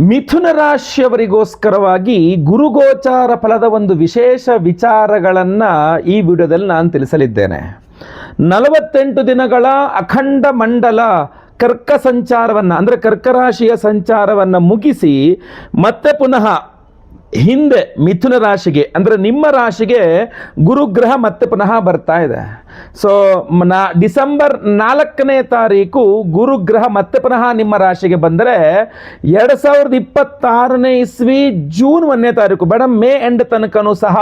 ಮಿಥುನ ರಾಶಿಯವರಿಗೋಸ್ಕರವಾಗಿ ಗುರುಗೋಚಾರ ಫಲದ ಒಂದು ವಿಶೇಷ ವಿಚಾರಗಳನ್ನು ಈ ವಿಡಿಯೋದಲ್ಲಿ ನಾನು ತಿಳಿಸಲಿದ್ದೇನೆ. 48 ದಿನಗಳ ಅಖಂಡ ಮಂಡಲ ಕರ್ಕ ಸಂಚಾರವನ್ನು ಅಂದರೆ ಕರ್ಕರಾಶಿಯ ಸಂಚಾರವನ್ನು ಮುಗಿಸಿ ಮತ್ತೆ ಪುನಃ ಹಿಂದೆ ಮಿಥುನ ರಾಶಿಗೆ ಅಂದರೆ ನಿಮ್ಮ ರಾಶಿಗೆ ಗುರುಗ್ರಹ ಮತ್ತೆ ಪುನಃ ಬರ್ತಾ ಇದೆ. ಸೊ ಡಿಸೆಂಬರ್ 4ನೇ ತಾರೀಕು ಗುರುಗ್ರಹ ಮತ್ತೆ ಪುನಃ ನಿಮ್ಮ ರಾಶಿಗೆ ಬಂದರೆ 2026ನೇ ಇಸ್ವಿ ಜೂನ್ 1ನೇ ತಾರೀಕು ಮೇ ಎಂಡ್ ತನಕನೂ ಸಹ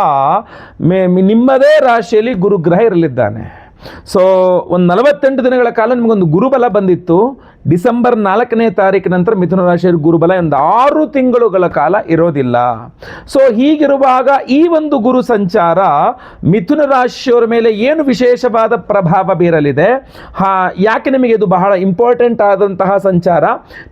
ನಿಮ್ಮದೇ ರಾಶಿಯಲ್ಲಿ ಗುರುಗ್ರಹ ಇರಲಿದ್ದಾನೆ. ಸೊ ಒಂದು 48 ದಿನಗಳ ಕಾಲ ನಿಮಗೊಂದು ಗುರುಬಲ ಬಂದಿತ್ತು. ಡಿಸೆಂಬರ್ 4ನೇ ತಾರೀಕು ನಂತರ ಮಿಥುನ ರಾಶಿಯಲ್ಲಿ ಗುರುಬಲ ಒಂದು 6 ತಿಂಗಳುಗಳ ಕಾಲ ಇರೋದಿಲ್ಲ. ಸೊ ಹೀಗಿರುವಾಗ ಈ ಒಂದು ಗುರು ಸಂಚಾರ ಮಿಥುನ ರಾಶಿಯವರ ಮೇಲೆ ಏನು ವಿಶೇಷವಾದ ಪ್ರಭಾವ ಬೀರಲಿದೆ, ಯಾಕೆ ನಿಮಗೆ ಇದು ಬಹಳ ಇಂಪಾರ್ಟೆಂಟ್ ಆದಂತಹ ಸಂಚಾರ,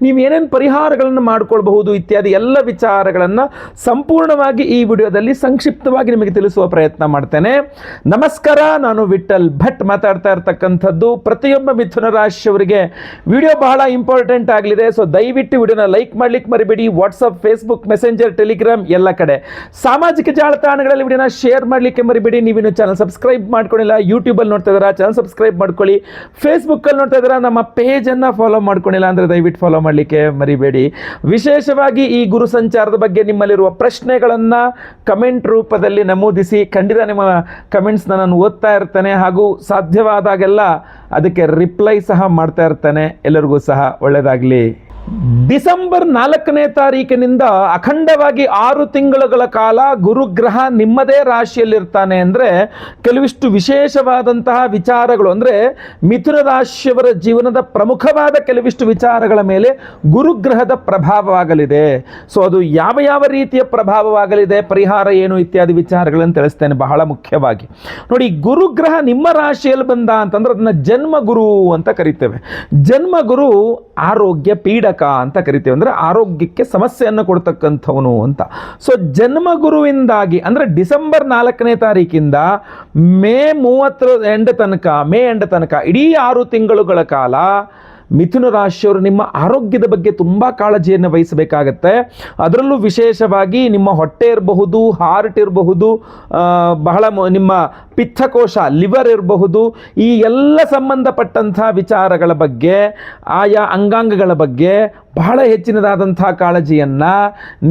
ನೀವು ಏನೇನು ಪರಿಹಾರಗಳನ್ನು ಮಾಡಿಕೊಳ್ಬಹುದು ಇತ್ಯಾದಿ ಎಲ್ಲ ವಿಚಾರಗಳನ್ನು ಸಂಪೂರ್ಣವಾಗಿ ಈ ವಿಡಿಯೋದಲ್ಲಿ ಸಂಕ್ಷಿಪ್ತವಾಗಿ ನಿಮಗೆ ತಿಳಿಸುವ ಪ್ರಯತ್ನ ಮಾಡ್ತೇನೆ. ನಮಸ್ಕಾರ, ನಾನು ವಿಠಲ್ ಭಟ್ ಮಾತಾಡ್ತಾ ಇರ್ತಕ್ಕಂಥದ್ದು. ಪ್ರತಿಯೊಬ್ಬ ಮಿಥುನ ರಾಶಿಯವರಿಗೆ ವಿಡಿಯೋ ಬಹಳ ಇಂಪಾರ್ಟೆಂಟ್ ಆಗಲಿದೆ. ಸೊ ದಯವಿಟ್ಟು ವಿಡಿಯೋನ ಲೈಕ್ ಮಾಡ್ಲಿಕ್ಕೆ ಮರಿಬೇಡಿ. ವಾಟ್ಸಪ್, ಫೇಸ್ಬುಕ್, ಮೆಸೆಂಜರ್, ಟೆಲಿಗ್ರಾಮ್ ಎಲ್ಲ ಕಡೆ ಸಾಮಾಜಿಕ ಜಾಲತಾಣಗಳಲ್ಲಿ ವಿಡಿಯೋನ ಶೇರ್ ಮಾಡಲಿಕ್ಕೆ ಮರಿಬೇಡಿ. ನೀವಿನ್ನು ಚಾನಲ್ ಸಬ್ಸ್ಕ್ರೈಬ್ ಮಾಡ್ಕೊಂಡಿಲ್ಲ, ಯೂಟ್ಯೂಬಲ್ಲಿ ನೋಡ್ತಾ ಇದ್ದೀರಾ ಚಾನಲ್ ಸಬ್ಸ್ಕ್ರೈಬ್ ಮಾಡ್ಕೊಳ್ಳಿ. ಫೇಸ್ಬುಕ್ಕಲ್ಲಿ ನೋಡ್ತಾ ಇದ್ದೀರಾ ನಮ್ಮ ಪೇಜನ್ನು ಫಾಲೋ ಮಾಡ್ಕೊಂಡಿಲ್ಲ ಅಂದರೆ ದಯವಿಟ್ಟು ಫಾಲೋ ಮಾಡಲಿಕ್ಕೆ ಮರಿಬೇಡಿ. ವಿಶೇಷವಾಗಿ ಈ ಗುರು ಸಂಚಾರದ ಬಗ್ಗೆ ನಿಮ್ಮಲ್ಲಿರುವ ಪ್ರಶ್ನೆಗಳನ್ನು ಕಮೆಂಟ್ ರೂಪದಲ್ಲಿ ನಮೂದಿಸಿ. ಖಂಡಿತ ನಿಮ್ಮ ಕಮೆಂಟ್ಸ್ನ ನಾನು ಓದ್ತಾ ಇರ್ತೇನೆ ಹಾಗೂ ಸಾಧ್ಯವಾದಾಗೆಲ್ಲ ಅದಕ್ಕೆ ರಿಪ್ಲೈ ಸಹ ಮಾಡ್ತಾ ಇರ್ತೇನೆ. ಎಲ್ಲರಿಗೂ ಸಹ ಒಳ್ಳೆಯದಾಗಲಿ. ಡಿಸೆಂಬರ್ 4ನೇ ತಾರೀಕಿನಿಂದ ಅಖಂಡವಾಗಿ 6 ತಿಂಗಳುಗಳ ಕಾಲ ಗುರುಗ್ರಹ ನಿಮ್ಮದೇ ರಾಶಿಯಲ್ಲಿರ್ತಾನೆ. ಅಂದರೆ ಕೆಲವಿಷ್ಟು ವಿಶೇಷವಾದಂತಹ ವಿಚಾರಗಳು, ಅಂದರೆ ಮಿಥುನ ರಾಶಿಯವರ ಜೀವನದ ಪ್ರಮುಖವಾದ ಕೆಲವಿಷ್ಟು ವಿಚಾರಗಳ ಮೇಲೆ ಗುರುಗ್ರಹದ ಪ್ರಭಾವವಾಗಲಿದೆ. ಸೊ ಅದು ಯಾವ ಯಾವ ರೀತಿಯ ಪ್ರಭಾವವಾಗಲಿದೆ, ಪರಿಹಾರ ಏನು ಇತ್ಯಾದಿ ವಿಚಾರಗಳನ್ನು ತಿಳಿಸ್ತೇನೆ. ಬಹಳ ಮುಖ್ಯವಾಗಿ ನೋಡಿ, ಗುರುಗ್ರಹ ನಿಮ್ಮ ರಾಶಿಯಲ್ಲಿ ಬಂದ ಅಂತಂದ್ರೆ ಅದನ್ನ ಜನ್ಮಗುರು ಅಂತ ಕರಿತೇವೆ. ಜನ್ಮಗುರು ಆರೋಗ್ಯ ಪೀಡಕ ಅಂತ ಕರಿತೇವೆ, ಅಂದರೆ ಆರೋಗ್ಯಕ್ಕೆ ಸಮಸ್ಯೆಯನ್ನು ಕೊಡ್ತಕ್ಕಂಥವನು ಅಂತ. ಸೊ ಜನ್ಮಗುರುವಿಂದಾಗಿ ಅಂದರೆ ಡಿಸೆಂಬರ್ 4ನೇ ತಾರೀಕಿಂದ ಮೇ 30 ಎಂಡ್ ತನಕ ಇಡೀ 6 ತಿಂಗಳುಗಳ ಕಾಲ ಮಿಥುನ ರಾಶಿಯವರು ನಿಮ್ಮ ಆರೋಗ್ಯದ ಬಗ್ಗೆ ತುಂಬ ಕಾಳಜಿಯನ್ನು ವಹಿಸಬೇಕಾಗತ್ತೆ. ಅದರಲ್ಲೂ ವಿಶೇಷವಾಗಿ ನಿಮ್ಮ ಹೊಟ್ಟೆ ಇರಬಹುದು, ಹಾರ್ಟ್ ಇರಬಹುದು, ಬಹಳ ನಿಮ್ಮ ಪಿತ್ತಕೋಶ ಲಿವರ್ ಇರಬಹುದು, ಈ ಎಲ್ಲ ಸಂಬಂಧಪಟ್ಟಂಥ ವಿಚಾರಗಳ ಬಗ್ಗೆ, ಆಯಾ ಅಂಗಾಂಗಗಳ ಬಗ್ಗೆ ಬಹಳ ಹೆಚ್ಚಿನದಾದಂಥ ಕಾಳಜಿಯನ್ನು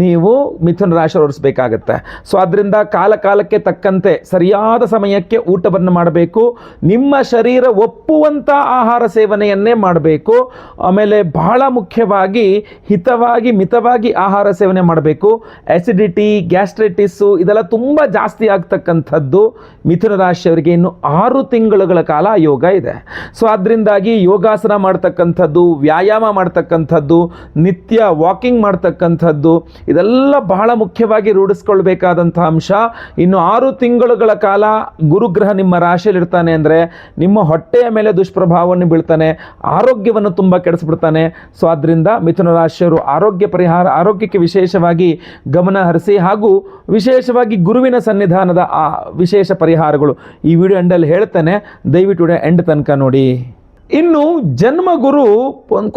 ನೀವು ಮಿಥುನ ರಾಶಿ ಹೊರಿಸಬೇಕಾಗತ್ತೆ. ಸೊ ಅದರಿಂದ ಕಾಲಕ್ಕೆ ತಕ್ಕಂತೆ ಸರಿಯಾದ ಸಮಯಕ್ಕೆ ಊಟವನ್ನು ಮಾಡಬೇಕು. ನಿಮ್ಮ ಶರೀರ ಒಪ್ಪುವಂಥ ಆಹಾರ ಸೇವನೆಯನ್ನೇ ಮಾಡಬೇಕು. ಆಮೇಲೆ ಬಹಳ ಮುಖ್ಯವಾಗಿ ಹಿತವಾಗಿ ಮಿತವಾಗಿ ಆಹಾರ ಸೇವನೆ ಮಾಡಬೇಕು. ಆಸಿಡಿಟಿ, ಗ್ಯಾಸ್ಟ್ರೈಟಿಸ್ಸು ಇದೆಲ್ಲ ತುಂಬ ಜಾಸ್ತಿ ಆಗ್ತಕ್ಕಂಥದ್ದು ಮಿಥುನ ರಾಶಿಯವರಿಗೆ ಇನ್ನು 6 ತಿಂಗಳುಗಳ ಕಾಲ ಯೋಗ ಇದೆ. ಸೊ ಅದರಿಂದಾಗಿ ಯೋಗಾಸನ ಮಾಡ್ತಕ್ಕಂಥದ್ದು, ವ್ಯಾಯಾಮ ಮಾಡ್ತಕ್ಕಂಥದ್ದು, ನಿತ್ಯ ವಾಕಿಂಗ್ ಮಾಡ್ತಕ್ಕಂಥದ್ದು ಇದೆಲ್ಲ ಬಹಳ ಮುಖ್ಯವಾಗಿ ರೂಢಿಸ್ಕೊಳ್ಬೇಕಾದಂಥ ಅಂಶ. ಇನ್ನು 6 ತಿಂಗಳುಗಳ ಕಾಲ ಗುರುಗ್ರಹ ನಿಮ್ಮ ರಾಶಿಯಲ್ಲಿರ್ತಾನೆ ಅಂದರೆ ನಿಮ್ಮ ಹೊಟ್ಟೆಯ ಮೇಲೆ ದುಷ್ಪ್ರಭಾವವನ್ನು ಬೀಳ್ತಾನೆ, ಆರೋಗ್ಯವನ್ನು ತುಂಬ ಕೆಡಿಸ್ಬಿಡ್ತಾನೆ. ಸೊ ಆದ್ದರಿಂದ ಮಿಥುನ ರಾಶಿಯವರು ಆರೋಗ್ಯಕ್ಕೆ ವಿಶೇಷವಾಗಿ ಗಮನ ಹರಿಸಿ ಹಾಗೂ ವಿಶೇಷವಾಗಿ ಗುರುವಿನ ಸನ್ನಿಧಾನದ ಆ ವಿಶೇಷ ಪರಿಹಾರಗಳು ಈ ವಿಡಿಯೋ ಎಂಡಲ್ಲಿ ಹೇಳ್ತೇನೆ. ದಯವಿಟ್ಟು ವಿಡಿಯೋ ಎಂಡ್ ತನಕ ನೋಡಿ. ಇನ್ನು ಜನ್ಮಗುರು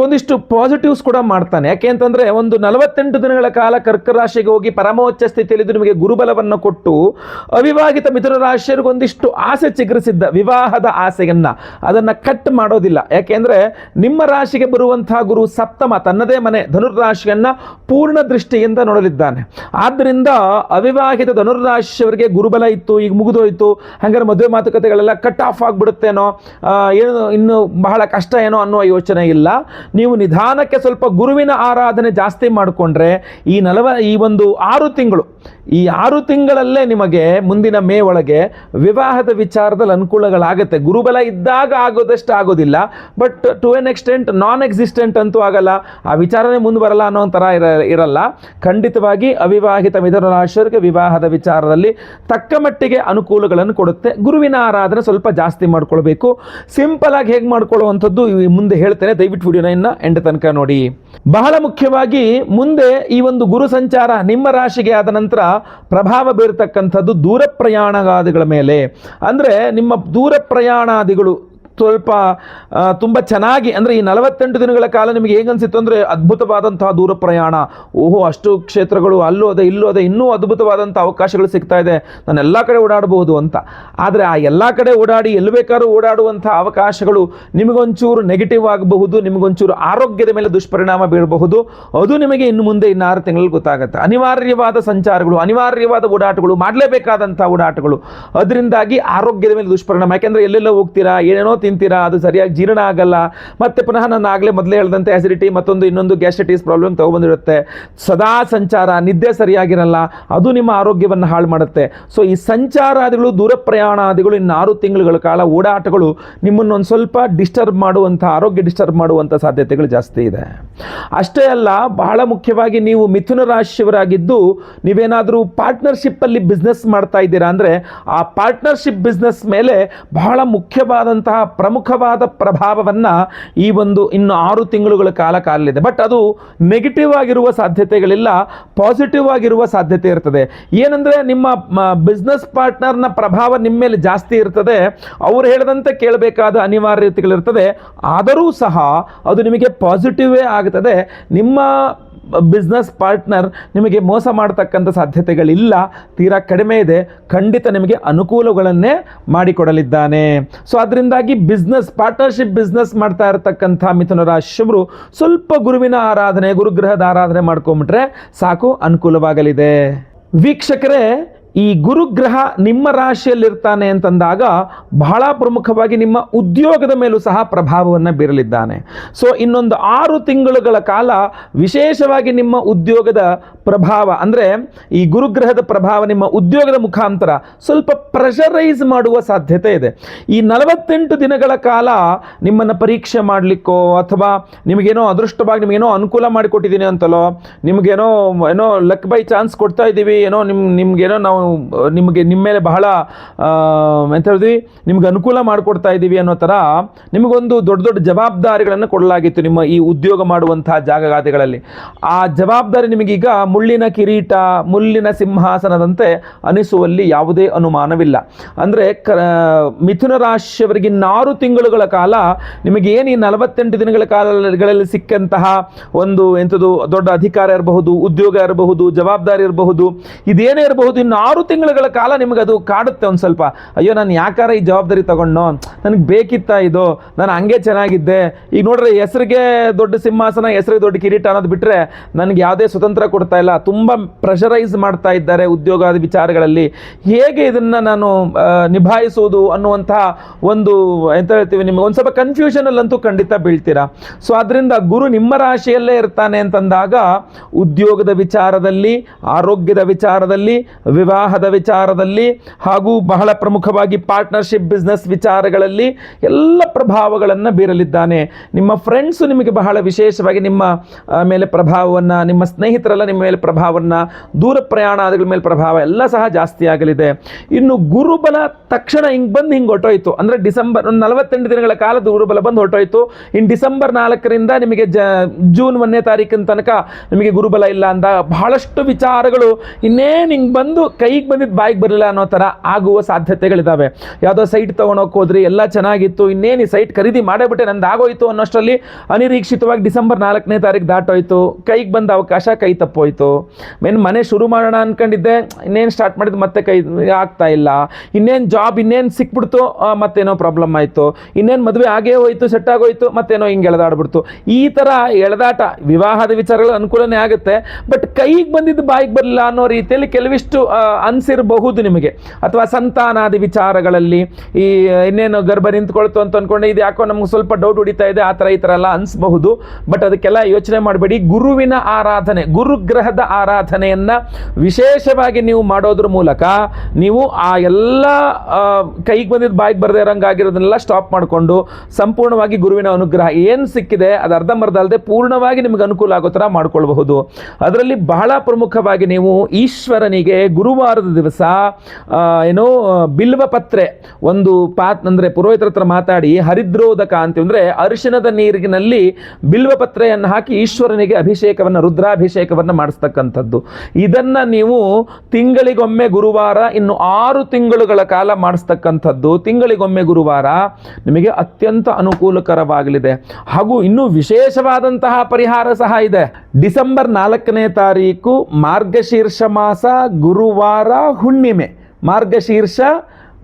ಒಂದಿಷ್ಟು ಪಾಸಿಟಿವ್ಸ್ ಕೂಡ ಮಾಡ್ತಾನೆ. ಯಾಕೆ ಅಂತಂದರೆ ಒಂದು 48 ದಿನಗಳ ಕಾಲ ಕರ್ಕ ರಾಶಿಗೆ ಹೋಗಿ ಪರಮೋಚ್ಚ ಸ್ಥಿತಿಯಲ್ಲಿದ್ದು ನಿಮಗೆ ಗುರುಬಲವನ್ನು ಕೊಟ್ಟು ಅವಿವಾಹಿತ ಮಿಥುನ ರಾಶಿಯವರಿಗೆ ಒಂದಿಷ್ಟು ಆಸೆ ಚಿಗುರಿಸಿದ್ದ ವಿವಾಹದ ಆಸೆಯನ್ನು ಅದನ್ನು ಕಟ್ ಮಾಡೋದಿಲ್ಲ. ಯಾಕೆಂದರೆ ನಿಮ್ಮ ರಾಶಿಗೆ ಬರುವಂತಹ ಗುರು ಸಪ್ತಮ ತನ್ನದೇ ಮನೆ ಧನುರ್ರಾಶಿಯನ್ನು ಪೂರ್ಣ ದೃಷ್ಟಿಯಿಂದ ನೋಡಲಿದ್ದಾನೆ. ಆದ್ದರಿಂದ ಅವಿವಾಹಿತ ಧನುರ್ರಾಶಿಯವರಿಗೆ ಗುರುಬಲ ಇತ್ತು, ಈಗ ಮುಗಿದೋಯ್ತು, ಹಾಗಾದ್ರೆ ಮದುವೆ ಮಾತುಕತೆಗಳೆಲ್ಲ ಕಟ್ ಆಫ್ ಆಗಿಬಿಡುತ್ತೇನೋ, ಏನು ಇನ್ನು ಬಹಳ ಕಷ್ಟ ಏನೋ ಅನ್ನುವ ಯೋಚನೆ ಇಲ್ಲ. ನೀವು ನಿಧಾನಕ್ಕೆ ಸ್ವಲ್ಪ ಗುರುವಿನ ಆರಾಧನೆ ಜಾಸ್ತಿ ಮಾಡಿಕೊಂಡ್ರೆ ಈ ಒಂದು 6 ತಿಂಗಳು, ಈ 6 ತಿಂಗಳಲ್ಲೇ ನಿಮಗೆ ಮುಂದಿನ ಮೇ ಒಳಗೆ ವಿವಾಹದ ವಿಚಾರದಲ್ಲಿ ಅನುಕೂಲಗಳಾಗುತ್ತೆ. ಗುರುಬಲ ಇದ್ದಾಗ ಆಗೋದಷ್ಟು ಆಗೋದಿಲ್ಲ, but to an extent non existent ಅಂತೂ ಆಗಲ್ಲ. ಆ ವಿಚಾರನೇ ಮುಂದೆ ಬರಲ್ಲ ಅನ್ನೋ ಥರ ಇರಲ್ಲ. ಖಂಡಿತವಾಗಿ ಅವಿವಾಹಿತ ಮಿಥುನ ರಾಶಿಯವರಿಗೆ ವಿವಾಹದ ವಿಚಾರದಲ್ಲಿ ತಕ್ಕ ಮಟ್ಟಿಗೆ ಅನುಕೂಲಗಳನ್ನು ಕೊಡುತ್ತೆ. ಗುರುವಿನ ಆರಾಧನೆ ಸ್ವಲ್ಪ ಜಾಸ್ತಿ ಮಾಡ್ಕೊಳ್ಬೇಕು. ಸಿಂಪಲ್ ಆಗಿ ಹೇಗೆ ಮಾಡ್ಕೊಳ್ಳುವಂಥದ್ದು ಮುಂದೆ ಹೇಳ್ತೇನೆ. ದಯವಿಟ್ಟು ವಿಡಿಯೋನ ಇನ್ನು ಎಂಡ್ ತನಕ ನೋಡಿ. ಬಹಳ ಮುಖ್ಯವಾಗಿ ಮುಂದೆ ಈ ಒಂದು ಗುರು ಸಂಚಾರ ನಿಮ್ಮ ರಾಶಿಗೆ ಆದ ನಂತರ ಪ್ರಭಾವ ಬೀರತಕ್ಕಂಥದ್ದು ದೂರ ಪ್ರಯಾಣಾದಿಗಳ ಮೇಲೆ. ಅಂದರೆ ನಿಮ್ಮ ದೂರ ಪ್ರಯಾಣಾದಿಗಳು ಸ್ವಲ್ಪ ತುಂಬ ಚೆನ್ನಾಗಿ, ಅಂದರೆ ಈ 48 ದಿನಗಳ ಕಾಲ ನಿಮಗೆ ಹೇಗನ್ಸಿತ್ತು ಅಂದರೆ ಅದ್ಭುತವಾದಂತಹ ದೂರ ಪ್ರಯಾಣ, ಓಹೋ ಅಷ್ಟು ಕ್ಷೇತ್ರಗಳು ಅಲ್ಲೂ ಅದೇ ಇಲ್ಲೂ ಅದೇ, ಇನ್ನೂ ಅದ್ಭುತವಾದಂಥ ಅವಕಾಶಗಳು ಸಿಗ್ತಾ ಇದೆ, ನಾನು ಎಲ್ಲ ಕಡೆ ಓಡಾಡಬಹುದು ಅಂತ. ಆದರೆ ಆ ಎಲ್ಲ ಕಡೆ ಓಡಾಡಿ ಎಲ್ಲಿ ಬೇಕಾದ್ರೂ ಓಡಾಡುವಂಥ ಅವಕಾಶಗಳು ನಿಮಗೊಂಚೂರು ನೆಗೆಟಿವ್ ಆಗಬಹುದು, ನಿಮಗೊಂಚೂರು ಆರೋಗ್ಯದ ಮೇಲೆ ದುಷ್ಪರಿಣಾಮ ಬೀಳಬಹುದು. ಅದು ನಿಮಗೆ ಇನ್ನು ಮುಂದೆ 6 ತಿಂಗಳಲ್ಲಿ ಗೊತ್ತಾಗುತ್ತೆ. ಅನಿವಾರ್ಯವಾದ ಸಂಚಾರಗಳು, ಅನಿವಾರ್ಯವಾದ ಓಡಾಟಗಳು, ಮಾಡಲೇಬೇಕಾದಂಥ ಓಡಾಟಗಳು, ಅದರಿಂದಾಗಿ ಆರೋಗ್ಯದ ಮೇಲೆ ದುಷ್ಪರಿಣಾಮ. ಯಾಕೆಂದರೆ ಎಲ್ಲೆಲ್ಲೋ ಹೋಗ್ತೀರಾ, ಏನೇನೋ ತಿಂತೀರಾ, ಅದು ಸರಿಯಾಗಿ ಜೀರ್ಣ ಆಗಲ್ಲ, ಮತ್ತೆ ಪುನಃ ನಾನು ಆಗಲೇ ಮೊದಲೇ ಹೇಳಿದಂತೆ ಆಸಿಡಿಟಿ ಮತ್ತೊಂದು ಇನ್ನೊಂದು ಗ್ಯಾಸ್ಟ್ರೈಟಿಸ್ ಪ್ರಾಬ್ಲಮ್ ತಗೊಬಂದಿರುತ್ತೆ. ಸದಾ ಸಂಚಾರ, ನಿದ್ದೆ ಸರಿಯಾಗಿರಲ್ಲ, ಅದು ನಿಮ್ಮ ಆರೋಗ್ಯವನ್ನು ಹಾಳು ಮಾಡುತ್ತೆ. ಸೊ ಈ ಸಂಚಾರಾದಿಗಳು, ದೂರ ಪ್ರಯಾಣಾದಿಗಳು, ಇನ್ನು 6 ತಿಂಗಳುಗಳ ಕಾಲ ಓಡಾಟಗಳು ನಿಮ್ಮನ್ನು ಒಂದು ಸ್ವಲ್ಪ ಡಿಸ್ಟರ್ಬ್ ಮಾಡುವಂಥ, ಆರೋಗ್ಯ ಡಿಸ್ಟರ್ಬ್ ಮಾಡುವಂಥ ಸಾಧ್ಯತೆಗಳು ಜಾಸ್ತಿ ಇದೆ. ಅಷ್ಟೇ ಅಲ್ಲ, ಬಹಳ ಮುಖ್ಯವಾಗಿ ನೀವು ಮಿಥುನ ರಾಶಿಯವರಾಗಿದ್ದು ನೀವೇನಾದರೂ ಪಾರ್ಟ್ನರ್ಶಿಪ್ಪಲ್ಲಿ ಬಿಸ್ನೆಸ್ ಮಾಡ್ತಾ ಇದ್ದೀರಾ ಅಂದರೆ ಆ ಪಾರ್ಟ್ನರ್ಶಿಪ್ ಬಿಸ್ನೆಸ್ ಮೇಲೆ ಬಹಳ ಮುಖ್ಯವಾದಂತಹ ಪ್ರಮುಖವಾದ ಪ್ರಭಾವವನ್ನು ಈ ಒಂದು ಇನ್ನು 6 ತಿಂಗಳುಗಳ ಕಾಲ ಕಾಲಿದೆ. ಬಟ್ ಅದು ನೆಗೆಟಿವ್ ಆಗಿರುವ ಸಾಧ್ಯತೆಗಳಿಲ್ಲ, ಪಾಸಿಟಿವ್ ಆಗಿರುವ ಸಾಧ್ಯತೆ ಇರ್ತದೆ. ಏನಂದರೆ ನಿಮ್ಮ ಬಿಸ್ನೆಸ್ ಪಾರ್ಟ್ನರ್ನ ಪ್ರಭಾವ ನಿಮ್ಮ ಮೇಲೆ ಜಾಸ್ತಿ ಇರ್ತದೆ, ಅವ್ರು ಹೇಳಿದಂತೆ ಕೇಳಬೇಕಾದ ಅನಿವಾರ್ಯತೆಗಳಿರ್ತದೆ. ಆದರೂ ಸಹ ಅದು ನಿಮಗೆ ಪಾಸಿಟಿವೇ ಆಗುತ್ತದೆ. ನಿಮ್ಮ ಬಿಸ್ನೆಸ್ ಪಾರ್ಟ್ನರ್ ನಿಮಗೆ ಮೋಸ ಮಾಡ್ತಕ್ಕಂಥ ಸಾಧ್ಯತೆಗಳಿಲ್ಲ, ತೀರಾ ಕಡಿಮೆ ಇದೆ. ಖಂಡಿತ ನಿಮಗೆ ಅನುಕೂಲಗಳನ್ನೇ ಮಾಡಿಕೊಡಲಿದ್ದಾನೆ. ಸೊ ಅದರಿಂದಾಗಿ ಪಾರ್ಟ್ನರ್ಶಿಪ್ ಬಿಸ್ನೆಸ್ ಮಾಡ್ತಾ ಇರತಕ್ಕಂಥ ಮಿಥುನ ರಾಶಿಯವರು ಸ್ವಲ್ಪ ಗುರುವಿನ ಆರಾಧನೆ, ಗುರುಗ್ರಹದ ಆರಾಧನೆ ಮಾಡ್ಕೊಂಬಿಟ್ರೆ ಸಾಕು, ಅನುಕೂಲವಾಗಲಿದೆ. ವೀಕ್ಷಕರೇ, ಈ ಗುರುಗ್ರಹ ನಿಮ್ಮ ರಾಶಿಯಲ್ಲಿರ್ತಾನೆ ಅಂತಂದಾಗ ಬಹಳ ಪ್ರಮುಖವಾಗಿ ನಿಮ್ಮ ಉದ್ಯೋಗದ ಮೇಲೂ ಸಹ ಪ್ರಭಾವವನ್ನು ಬೀರಲಿದ್ದಾನೆ. ಸೊ ಇನ್ನೊಂದು 6 ತಿಂಗಳುಗಳ ಕಾಲ ವಿಶೇಷವಾಗಿ ನಿಮ್ಮ ಉದ್ಯೋಗದ ಪ್ರಭಾವ, ಅಂದರೆ ಈ ಗುರುಗ್ರಹದ ಪ್ರಭಾವ ನಿಮ್ಮ ಉದ್ಯೋಗದ ಮುಖಾಂತರ ಸ್ವಲ್ಪ ಪ್ರೆಷರೈಸ್ ಮಾಡುವ ಸಾಧ್ಯತೆ ಇದೆ. ಈ 48 ದಿನಗಳ ಕಾಲ ನಿಮ್ಮನ್ನು ಪರೀಕ್ಷೆ ಮಾಡಲಿಕ್ಕೋ ಅಥವಾ ನಿಮಗೇನೋ ಅದೃಷ್ಟವಾಗಿ ನಿಮಗೇನೋ ಅನುಕೂಲ ಮಾಡಿಕೊಟ್ಟಿದ್ದೀನಿ ಅಂತಲೋ, ನಿಮಗೇನೋ ಲಕ್ ಬೈ ಚಾನ್ಸ್ ಕೊಡ್ತಾ ಇದ್ದೀವಿ, ನಿಮಗೇನೋ ನಾವು ನಿಮಗೆ ನಿಮ್ಮ ಮೇಲೆ ಬಹಳ ಎಂತ ಹೇಳಿದ್ವಿ, ನಿಮ್ಗೆ ಅನುಕೂಲ ಮಾಡಿಕೊಡ್ತಾ ಇದ್ದೀವಿ ಅನ್ನೋ ಥರ ನಿಮಗೊಂದು ದೊಡ್ಡ ದೊಡ್ಡ ಜವಾಬ್ದಾರಿಗಳನ್ನು ಕೊಡಲಾಗಿತ್ತು ನಿಮ್ಮ ಈ ಉದ್ಯೋಗ ಮಾಡುವಂತಹ ಜಾಗಗಾದಿಗಳಲ್ಲಿ. ಆ ಜವಾಬ್ದಾರಿ ನಿಮಗೀಗ ಮುಳ್ಳಿನ ಕಿರೀಟ, ಮುಳ್ಳಿನ ಸಿಂಹಾಸನದಂತೆ ಅನಿಸುವಲ್ಲಿ ಯಾವುದೇ ಅನುಮಾನವಿಲ್ಲ. ಅಂದರೆ ಮಿಥುನ ರಾಶಿಯವರಿಗೆ 6 ತಿಂಗಳುಗಳ ಕಾಲ ನಿಮಗೆ ಏನು ಈ 48 ದಿನಗಳ ಕಾಲಗಳಲ್ಲಿ ಸಿಕ್ಕಂತಹ ಒಂದು ಎಂಥದ್ದು ದೊಡ್ಡ ಅಧಿಕಾರ ಇರಬಹುದು, ಉದ್ಯೋಗ ಇರಬಹುದು, ಜವಾಬ್ದಾರಿ ಇರಬಹುದು, ಇದೇನೇ ಇರಬಹುದು, ಇನ್ನು 6 ತಿಂಗಳುಗಳ ಕಾಲ ನಿಮಗೆ ಅದು ಕಾಡುತ್ತೆ ಒಂದು ಸ್ವಲ್ಪ. ಅಯ್ಯೋ ನಾನು ಯಾಕಾರ ಈ ಜವಾಬ್ದಾರಿ ತಗೊಂಡು, ನನಗೆ ಬೇಕಿತ್ತ ಇದು, ನಾನು ಹಂಗೆ ಚೆನ್ನಾಗಿದ್ದೆ. ಈಗ ನೋಡ್ರಿ, ಹೆಸರಿಗೆ ದೊಡ್ಡ ಸಿಂಹಾಸನ, ಹೆಸರಿಗೆ ದೊಡ್ಡ ಕಿರೀಟ ಅನ್ನೋದು ಬಿಟ್ಟರೆ ನನಗೆ ಯಾವುದೇ ಸ್ವತಂತ್ರ ಕೊಡ್ತಾ ಇಲ್ಲ, ತುಂಬ ಪ್ರೆಷರೈಸ್ ಮಾಡ್ತಾ ಇದ್ದಾರೆ ಉದ್ಯೋಗದ ವಿಚಾರಗಳಲ್ಲಿ, ಹೇಗೆ ಇದನ್ನು ನಾನು ನಿಭಾಯಿಸೋದು ಅನ್ನುವಂತಹ ಒಂದು ಎಂತ ಹೇಳ್ತೀವಿ, ನಿಮಗೆ ಒಂದು ಸ್ವಲ್ಪ ಕನ್ಫ್ಯೂಷನಲ್ಲಂತೂ ಖಂಡಿತ ಬೀಳ್ತೀರಾ. ಸೊ ಅದರಿಂದ ಗುರು ನಿಮ್ಮ ರಾಶಿಯಲ್ಲೇ ಇರ್ತಾನೆ ಅಂತಂದಾಗ ಉದ್ಯೋಗದ ವಿಚಾರದಲ್ಲಿ, ಆರೋಗ್ಯದ ವಿಚಾರದಲ್ಲಿ, ವಿವಾಹದ ವಿಚಾರದಲ್ಲಿ ಹಾಗೂ ಬಹಳ ಪ್ರಮುಖವಾಗಿ ಪಾರ್ಟ್ನರ್ಶಿಪ್ ಬಿಸ್ನೆಸ್ ವಿಚಾರಗಳಲ್ಲಿ ಎಲ್ಲ ಪ್ರಭಾವಗಳನ್ನು ಬೀರಲಿದ್ದಾನೆ. ನಿಮ್ಮ ಫ್ರೆಂಡ್ಸು ನಿಮಗೆ ಬಹಳ ವಿಶೇಷವಾಗಿ ನಿಮ್ಮ ಮೇಲೆ ಪ್ರಭಾವವನ್ನು, ನಿಮ್ಮ ಸ್ನೇಹಿತರೆಲ್ಲ ನಿಮ್ಮ ಮೇಲೆ ಪ್ರಭಾವವನ್ನು, ದೂರ ಪ್ರಯಾಣಗಳ ಮೇಲೆ ಪ್ರಭಾವ ಎಲ್ಲ ಸಹ ಜಾಸ್ತಿ ಆಗಲಿದೆ. ಇನ್ನು ಗುರುಬಲ ತಕ್ಷಣ ಹಿಂಗೆ ಹೊರಟೋಯ್ತು ಅಂದರೆ ಡಿಸೆಂಬರ್ 48 ದಿನಗಳ ಕಾಲ ಗುರುಬಲ ಬಂದು ಹೊರಟೋಯ್ತು. ಇನ್ನು ಡಿಸೆಂಬರ್ 4ರಿಂದ ನಿಮಗೆ ಜೂನ್ 1ನೇ ತಾರೀಕಿನ ತನಕ ನಿಮಗೆ ಗುರುಬಲ ಇಲ್ಲ ಅಂದ ಬಹಳಷ್ಟು ವಿಚಾರಗಳು ಇನ್ನೇನು ಹಿಂಗೆ ಬಂದು ಕೈಗೆ ಬಂದಿದ್ದು ಬಾಯಿಗೆ ಬರಲಿಲ್ಲ ಅನ್ನೋ ಥರ ಆಗುವ ಸಾಧ್ಯತೆಗಳಿದ್ದಾವೆ. ಯಾವುದೋ ಸೈಟ್ ತೊಗೊಂಡೋಗಿ ಹೋದ್ರಿ, ಎಲ್ಲ ಚೆನ್ನಾಗಿತ್ತು, ಇನ್ನೇನು ಈ ಸೈಟ್ ಖರೀದಿ ಮಾಡೇಬಿಟ್ಟೆ, ನಂದು ಆಗೋಯ್ತು ಅನ್ನೋಷ್ಟರಲ್ಲಿ ಅನಿರೀಕ್ಷಿತವಾಗಿ ಡಿಸೆಂಬರ್ 4ನೇ ತಾರೀಕು ದಾಟೋಯ್ತು, ಕೈಗೆ ಬಂದ ಅವಕಾಶ ಕೈ ತಪ್ಪೋಯ್ತು. ಮನೆ ಶುರು ಮಾಡೋಣ ಅನ್ಕೊಂಡಿದ್ದೆ, ಇನ್ನೇನು ಸ್ಟಾರ್ಟ್ ಮಾಡಿದ್ದು ಮತ್ತೆ ಕೈ ಆಗ್ತಾ ಇಲ್ಲ, ಇನ್ನೇನು ಜಾಬ್ ಇನ್ನೇನು ಸಿಕ್ಬಿಡ್ತು, ಮತ್ತೇನೋ ಪ್ರಾಬ್ಲಮ್ ಆಯಿತು, ಇನ್ನೇನು ಮದುವೆ ಆಗೇ ಹೋಯ್ತು, ಸೆಟ್ ಆಗೋಯ್ತು, ಮತ್ತೇನೋ ಹಿಂಗೆ ಎಳೆದಾಡ್ಬಿಡ್ತು. ಈ ಥರ ಎಳೆದಾಟ, ವಿವಾಹದ ವಿಚಾರಗಳು ಅನುಕೂಲನೇ ಆಗುತ್ತೆ, ಬಟ್ ಕೈಗೆ ಬಂದಿದ್ದು ಬಾಯಿಗೆ ಬರಲಿಲ್ಲ ಅನ್ನೋ ರೀತಿಯಲ್ಲಿ ಕೆಲವಿಷ್ಟು ಅನಿಸಿರಬಹುದು ನಿಮಗೆ. ಅಥವಾ ಸಂತಾನಾದಿ ವಿಚಾರಗಳಲ್ಲಿ ಈ ಇನ್ನೇನು ಗರ್ಭ ನಿಂತ್ಕೊಳ್ತು ಅಂತ ಅಂದ್ಕೊಂಡೆ, ಇದು ಯಾಕೋ ನಮ್ಗೆ ಸ್ವಲ್ಪ ಡೌಟ್ ಹೊಡಿತಾ ಇದೆ, ಆ ಥರ ಈ ಥರ ಎಲ್ಲ ಅನಿಸ್ಬಹುದು. ಬಟ್ ಅದಕ್ಕೆಲ್ಲ ಯೋಚನೆ ಮಾಡಬೇಡಿ. ಗುರುವಿನ ಆರಾಧನೆ, ಗುರುಗ್ರಹದ ಆರಾಧನೆಯನ್ನು ವಿಶೇಷವಾಗಿ ನೀವು ಮಾಡೋದ್ರ ಮೂಲಕ ನೀವು ಆ ಎಲ್ಲ ಕೈಗೆ ಬಂದಿದ್ದು ಬಾಯಿಗೆ ಬರದೇ ಇರೋಂಗಾಗಿರೋದನ್ನೆಲ್ಲ ಸ್ಟಾಪ್ ಮಾಡಿಕೊಂಡು ಸಂಪೂರ್ಣವಾಗಿ ಗುರುವಿನ ಅನುಗ್ರಹ ಏನು ಸಿಕ್ಕಿದೆ ಅದು ಅರ್ಧಂಬರ್ಧ ಅಲ್ಲದೆ ಪೂರ್ಣವಾಗಿ ನಿಮಗೆ ಅನುಕೂಲ ಆಗೋ ಥರ ಮಾಡ್ಕೊಳ್ಬಹುದು. ಅದರಲ್ಲಿ ಬಹಳ ಪ್ರಮುಖವಾಗಿ ನೀವು ಈಶ್ವರನಿಗೆ ಗುರುವಾರ ಗುರುವಾರದ ದಿವಸ ಏನೋ ಬಿಲ್ವ ಪತ್ರೆ ಒಂದು ಅಂದರೆ ಪುರೋಹಿತರ ಹತ್ರ ಮಾತಾಡಿ ಹರಿದ್ರೋದಕ ಅಂತ ಅಂದರೆ ಅರಿಶಿಣದ ನೀರಿನಲ್ಲಿ ಬಿಲ್ವ ಪತ್ರೆಯನ್ನು ಹಾಕಿ ಈಶ್ವರನಿಗೆ ಅಭಿಷೇಕವನ್ನು, ರುದ್ರಾಭಿಷೇಕವನ್ನು ಮಾಡಿಸ್ತಕ್ಕಂಥದ್ದು. ಇದನ್ನು ನೀವು ತಿಂಗಳಿಗೊಮ್ಮೆ ಗುರುವಾರ ಇನ್ನು 6 ತಿಂಗಳುಗಳ ಕಾಲ ಮಾಡಿಸ್ತಕ್ಕಂಥದ್ದು. ತಿಂಗಳಿಗೊಮ್ಮೆ ಗುರುವಾರ ನಿಮಗೆ ಅತ್ಯಂತ ಅನುಕೂಲಕರವಾಗಲಿದೆ. ಹಾಗೂ ಇನ್ನೂ ವಿಶೇಷವಾದಂತಹ ಪರಿಹಾರ ಸಹ ಇದೆ. ಡಿಸೆಂಬರ್ 4ನೇ ತಾರೀಕು ಮಾರ್ಗಶೀರ್ಷ ಮಾಸ, ಗುರುವಾರ, ಹುಣ್ಣಿಮೆ. ಮಾರ್ಗಶೀರ್ಷ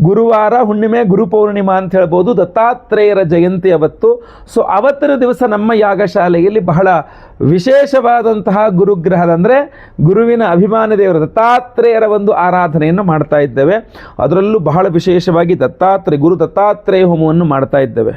ಗುರುವಾರ, ಹುಣ್ಣಿಮೆ, ಗುರುಪೌರ್ಣಿಮಾ ಅಂತ ಹೇಳ್ಬೋದು. ದತ್ತಾತ್ರೇಯರ ಜಯಂತಿ ಅವತ್ತು. ಸೊ ಅವತ್ತಿನ ದಿವಸ ನಮ್ಮ ಯಾಗಶಾಲೆಯಲ್ಲಿ ಬಹಳ ವಿಶೇಷವಾದಂತಹ ಗುರುಗ್ರಹದ ಅಂದರೆ ಗುರುವಿನ ಅಭಿಮಾನ ದೇವರು ದತ್ತಾತ್ರೇಯರ ಒಂದು ಆರಾಧನೆಯನ್ನು ಮಾಡ್ತಾ ಇದ್ದೇವೆ. ಅದರಲ್ಲೂ ಬಹಳ ವಿಶೇಷವಾಗಿ ಗುರು ದತ್ತಾತ್ರೇಯ ಹೋಮವನ್ನು ಮಾಡ್ತಾ ಇದ್ದೇವೆ.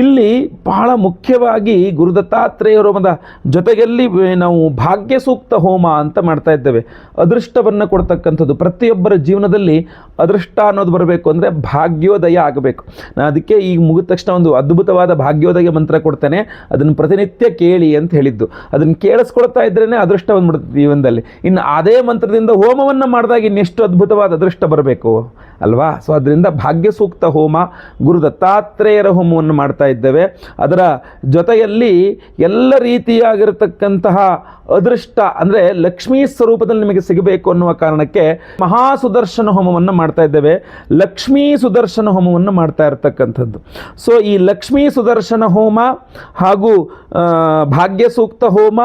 ಇಲ್ಲಿ ಬಹಳ ಮುಖ್ಯವಾಗಿ ಗುರು ದತ್ತಾತ್ರೇಯ ಹೋಮದ ಜೊತೆಯಲ್ಲಿ ನಾವು ಭಾಗ್ಯ ಸೂಕ್ತ ಹೋಮ ಅಂತ ಮಾಡ್ತಾ ಇದ್ದೇವೆ. ಅದೃಷ್ಟವನ್ನು ಕೊಡ್ತಕ್ಕಂಥದ್ದು. ಪ್ರತಿಯೊಬ್ಬರ ಜೀವನದಲ್ಲಿ ಅದೃಷ್ಟ ಅನ್ನೋದು ಬರಬೇಕು ಅಂದರೆ ಭಾಗ್ಯೋದಯ ಆಗಬೇಕು. ನಾನು ಅದಕ್ಕೆ ಈಗ ಮುಗಿದ ತಕ್ಷಣ ಒಂದು ಅದ್ಭುತವಾದ ಭಾಗ್ಯೋದಯ ಮಂತ್ರ ಕೊಡ್ತೇನೆ, ಅದನ್ನು ಪ್ರತಿನಿತ್ಯ ಕೇಳಿ ಅಂತ ಹೇಳಿದ್ದು. ಅದನ್ನು ಕೇಳಿಸ್ಕೊಳ್ತಾ ಇದ್ರೇ ಅದೃಷ್ಟ ಬಂದ್ಬಿಡುತ್ತೆ ಜೀವನದಲ್ಲಿ. ಇನ್ನು ಅದೇ ಮಂತ್ರದಿಂದ ಹೋಮವನ್ನು ಮಾಡಿದಾಗ ಇನ್ನೆಷ್ಟು ಅದ್ಭುತವಾದ ಅದೃಷ್ಟ ಬರಬೇಕು ಅಲ್ವಾ? ಸೊ ಅದರಿಂದ ಭಾಗ್ಯ ಸೂಕ್ತ ಹೋಮ, ಗುರು ದತ್ತಾತ್ರೇಯರ ಹೋಮವನ್ನು ಮಾಡ್ತಾ ಇದ್ದೇವೆ. ಅದರ ಜೊತೆಯಲ್ಲಿ ಎಲ್ಲ ರೀತಿಯಾಗಿರತಕ್ಕಂತಹ ಅದೃಷ್ಟ ಅಂದರೆ ಲಕ್ಷ್ಮೀ ಸ್ವರೂಪದಲ್ಲಿ ನಿಮಗೆ ಸಿಗಬೇಕು ಅನ್ನುವ ಕಾರಣಕ್ಕೆ ಮಹಾ ಸುದರ್ಶನ ಹೋಮವನ್ನು ಮಾಡ್ತಾ ಇದ್ದೇವೆ. ಲಕ್ಷ್ಮೀ ಸುದರ್ಶನ ಹೋಮವನ್ನು ಮಾಡ್ತಾ ಇರತಕ್ಕಂಥದ್ದು. ಸೊ ಈ ಲಕ್ಷ್ಮೀ ಸುದರ್ಶನ ಹೋಮ ಹಾಗೂ ಭಾಗ್ಯ ಸೂಕ್ತ ಹೋಮ,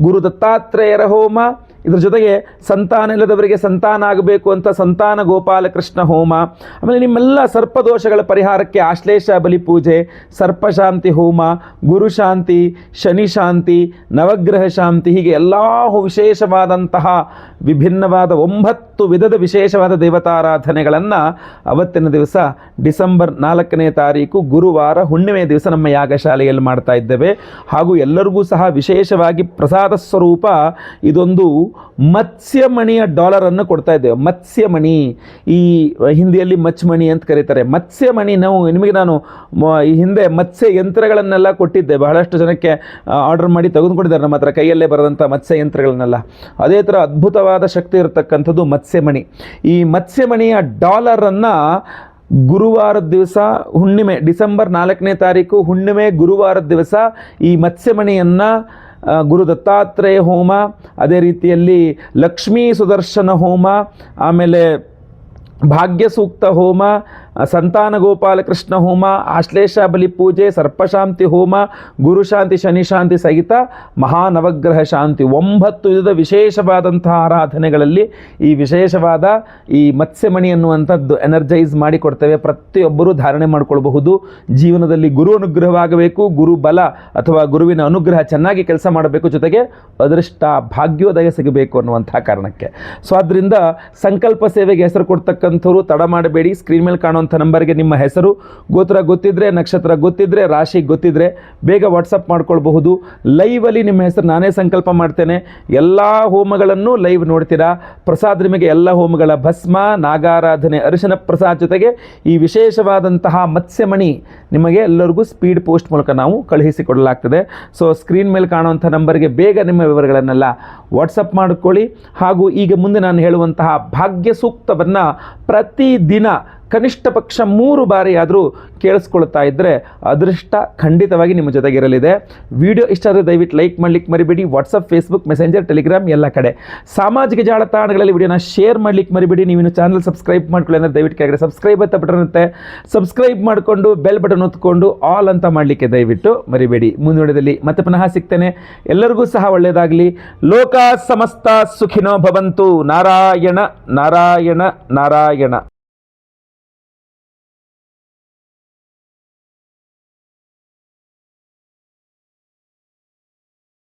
ಗುರು ದತ್ತಾತ್ರೇಯರ ಹೋಮ, ಇದರ ಜೊತೆಗೆ ಸಂತಾನ ಇಲ್ಲದವರಿಗೆ ಸಂತಾನ ಆಗಬೇಕು ಅಂತ ಸಂತಾನ ಗೋಪಾಲಕೃಷ್ಣ ಹೋಮ, ಆಮೇಲೆ ನಿಮ್ಮೆಲ್ಲ ಸರ್ಪದೋಷಗಳ ಪರಿಹಾರಕ್ಕೆ ಆಶ್ಲೇಷ ಬಲಿ ಪೂಜೆ, ಸರ್ಪಶಾಂತಿ ಹೋಮ, ಗುರುಶಾಂತಿ, ಶನಿ ಶಾಂತಿ, ನವಗ್ರಹ ಶಾಂತಿ, ಹೀಗೆ ಎಲ್ಲ ವಿಶೇಷವಾದಂತಹ ವಿಭಿನ್ನವಾದ 9 ವಿಧದ ವಿಶೇಷವಾದ ದೇವತಾರಾಧನೆಗಳನ್ನು ಅವತ್ತಿನ ದಿವಸ ಡಿಸೆಂಬರ್ 4ನೇ ತಾರೀಕು ಗುರುವಾರ, ಹುಣ್ಣಿಮೆ ದಿವಸ ನಮ್ಮ ಯಾಗಶಾಲೆಯಲ್ಲಿ ಮಾಡ್ತಾ ಇದ್ದೇವೆ. ಹಾಗೂ ಎಲ್ಲರಿಗೂ ಸಹ ವಿಶೇಷವಾಗಿ ಪ್ರಸಾದ ಸ್ವರೂಪ ಇದೊಂದು ಮತ್ಸ್ಯಮಣಿಯ ಡಾಲರನ್ನು ಕೊಡ್ತಾ ಇದ್ದೇವೆ. ಮತ್ಸ್ಯಮಣಿ, ಈ ಹಿಂದಿಯಲ್ಲಿ ಮಚ್ಮಣಿ ಅಂತ ಕರೀತಾರೆ. ಮತ್ಸ್ಯಮಣಿ ನಿಮಗೆ ನಾನು ಈ ಹಿಂದೆ ಮತ್ಸ್ಯ ಯಂತ್ರಗಳನ್ನೆಲ್ಲ ಕೊಟ್ಟಿದ್ದೆ. ಬಹಳಷ್ಟು ಜನಕ್ಕೆ ಆರ್ಡರ್ ಮಾಡಿ ತೆಗೆದುಕೊಂಡಿದ್ದಾರೆ ನಮ್ಮ ಹತ್ರ, ಕೈಯಲ್ಲೇ ಬರೆದಂಥ ಮತ್ಸ್ಯ ಯಂತ್ರಗಳನ್ನೆಲ್ಲ. ಅದೇ ಥರ ಅದ್ಭುತವಾದ ಶಕ್ತಿ ಇರತಕ್ಕಂಥದ್ದು ಮತ್ಸ್ಯಮಣಿ. ಈ ಮತ್ಸ್ಯಮಣಿಯ ಡಾಲರನ್ನು ಗುರುವಾರದ ದಿವಸ, ಹುಣ್ಣಿಮೆ ಡಿಸೆಂಬರ್ 4ನೇ ತಾರೀಕು ಹುಣ್ಣಿಮೆ ಗುರುವಾರದ ದಿವಸ ಈ ಮತ್ಸ್ಯಮಣಿಯನ್ನು ಗುರು ದತ್ತಾತ್ರೇಯ ಹೋಮ, ಅದೇ ರೀತಿಯಲ್ಲಿ ಲಕ್ಷ್ಮೀ ಸುದರ್ಶನ ಹೋಮ, ಆಮೇಲೆ ಭಾಗ್ಯ ಸೂಕ್ತ ಹೋಮ, ಸಂತಾನ ಗೋಪಾಲಕೃಷ್ಣ ಹೋಮ, ಆಶ್ಲೇಷ ಬಲಿ ಪೂಜೆ, ಸರ್ಪಶಾಂತಿ ಹೋಮ, ಗುರುಶಾಂತಿ, ಶನಿಶಾಂತಿ ಸಹಿತ ಮಹಾನವಗ್ರಹ ಶಾಂತಿ, 9 ವಿಧದ ವಿಶೇಷವಾದಂತಹ ಆರಾಧನೆಗಳಲ್ಲಿ ಈ ವಿಶೇಷವಾದ ಈ ಮತ್ಸ್ಯಮಣಿ ಅನ್ನುವಂಥದ್ದು ಎನರ್ಜೈಸ್ ಮಾಡಿಕೊಡ್ತೇವೆ. ಪ್ರತಿಯೊಬ್ಬರೂ ಧಾರಣೆ ಮಾಡಿಕೊಳ್ಬಹುದು. ಜೀವನದಲ್ಲಿ ಗುರು ಅನುಗ್ರಹವಾಗಬೇಕು, ಗುರು ಬಲ ಅಥವಾ ಗುರುವಿನ ಅನುಗ್ರಹ ಚೆನ್ನಾಗಿ ಕೆಲಸ ಮಾಡಬೇಕು, ಜೊತೆಗೆ ಅದೃಷ್ಟ ಭಾಗ್ಯೋದಯ ಸಿಗಬೇಕು ಅನ್ನುವಂಥ ಕಾರಣಕ್ಕೆ. ಸೊ ಆದ್ದರಿಂದ ಸಂಕಲ್ಪ ಸೇವೆಗೆ ಹೆಸರು ಕೊಡ್ತಕ್ಕಂಥವ್ರು ತಡ ಮಾಡಬೇಡಿ. ಸ್ಕ್ರೀನ್ ಮೇಲೆ ಕಾಣುವಂಥ ನಂಬರ್ಗೆ ನಿಮ್ಮ ಹೆಸರು, ಗೋತ್ರ ಗೊತ್ತಿದ್ರೆ, ನಕ್ಷತ್ರ ಗೊತ್ತಿದ್ರೆ, ರಾಶಿ ಗೊತ್ತಿದ್ರೆ ಬೇಗ ವಾಟ್ಸಪ್ ಮಾಡ್ಕೊಳ್ಬಹುದು. ಲೈವಲ್ಲಿ ನಿಮ್ಮ ಹೆಸರು ನಾನೇ ಸಂಕಲ್ಪ ಮಾಡ್ತೇನೆ. ಎಲ್ಲ ಹೋಮಗಳನ್ನು ಲೈವ್ ನೋಡ್ತೀರಾ. ಪ್ರಸಾದ ನಿಮಗೆ ಎಲ್ಲ ಹೋಮಗಳ ಭಸ್ಮ, ನಾಗಾರಾಧನೆ, ಅರಿಶಿನ ಪ್ರಸಾದ ಜೊತೆಗೆ ಈ ವಿಶೇಷವಾದಂತಹ ಮತ್ಸ್ಯಮಣಿ ನಿಮಗೆ ಎಲ್ಲರಿಗೂ ಸ್ಪೀಡ್ ಪೋಸ್ಟ್ ಮೂಲಕ ನಾವು ಕಳುಹಿಸಿಕೊಡಲಾಗ್ತದೆ. ಸೊ ಸ್ಕ್ರೀನ್ ಮೇಲೆ ಕಾಣುವಂಥ ನಂಬರ್ಗೆ ಬೇಗ ನಿಮ್ಮ ವಿವರಗಳನ್ನೆಲ್ಲ ವಾಟ್ಸಪ್ ಮಾಡಿಕೊಳ್ಳಿ. ಹಾಗೂ ಈಗ ಮುಂದೆ ನಾನು ಹೇಳುವಂತಹ ಭಾಗ್ಯ ಸೂಕ್ತವನ್ನು ಪ್ರತಿದಿನ ಕನಿಷ್ಠ ಪಕ್ಷ 3 ಬಾರಿ ಆದರೂ ಕೇಳಿಸ್ಕೊಳ್ತಾ ಇದ್ದರೆ ಅದೃಷ್ಟ ಖಂಡಿತವಾಗಿ ನಿಮ್ಮ ಜೊತೆಗಿರಲಿದೆ. ವಿಡಿಯೋ ಇಷ್ಟ ಆದರೆ ದಯವಿಟ್ಟು ಲೈಕ್ ಮಾಡಲಿಕ್ಕೆ ಮರಿಬೇಡಿ. ವಾಟ್ಸಪ್, ಫೇಸ್ಬುಕ್, ಮೆಸೆಂಜರ್, ಟೆಲಿಗ್ರಾಮ್ ಎಲ್ಲ ಕಡೆ ಸಾಮಾಜಿಕ ಜಾಲತಾಣಗಳಲ್ಲಿ ವಿಡಿಯೋನ ಶೇರ್ ಮಾಡಲಿಕ್ಕೆ ಮರಿಬೇಡಿ. ನೀವಿನ್ನು ಚಾನಲ್ ಸಬ್ಸ್ಕ್ರೈಬ್ ಮಾಡ್ಕೊಳ್ಳಿ ಅಂದರೆ ದಯವಿಟ್ಟು ಕೆಳಗಡೆ ಸಬ್ಸ್ಕ್ರೈಬ್ ಅಂತ ಬಟನ್ ಇರುತ್ತೆ, ಸಬ್ಸ್ಕ್ರೈಬ್ ಮಾಡಿಕೊಂಡು ಬೆಲ್ ಬಟನ್ ಒತ್ಕೊಂಡು ಆಲ್ ಅಂತ ಮಾಡಲಿಕ್ಕೆ ದಯವಿಟ್ಟು ಮರಿಬೇಡಿ. ಮುಂದುವರೆದಲ್ಲಿ ಮತ್ತೆ ಪುನಃ ಸಿಗ್ತೇನೆ. ಎಲ್ಲರಿಗೂ ಸಹ ಒಳ್ಳೆಯದಾಗಲಿ. ಲೋಕ ಸಮಸ್ತ ಸುಖಿನೋ ಭವಂತು. ನಾರಾಯಣ ನಾರಾಯಣ ನಾರಾಯಣ.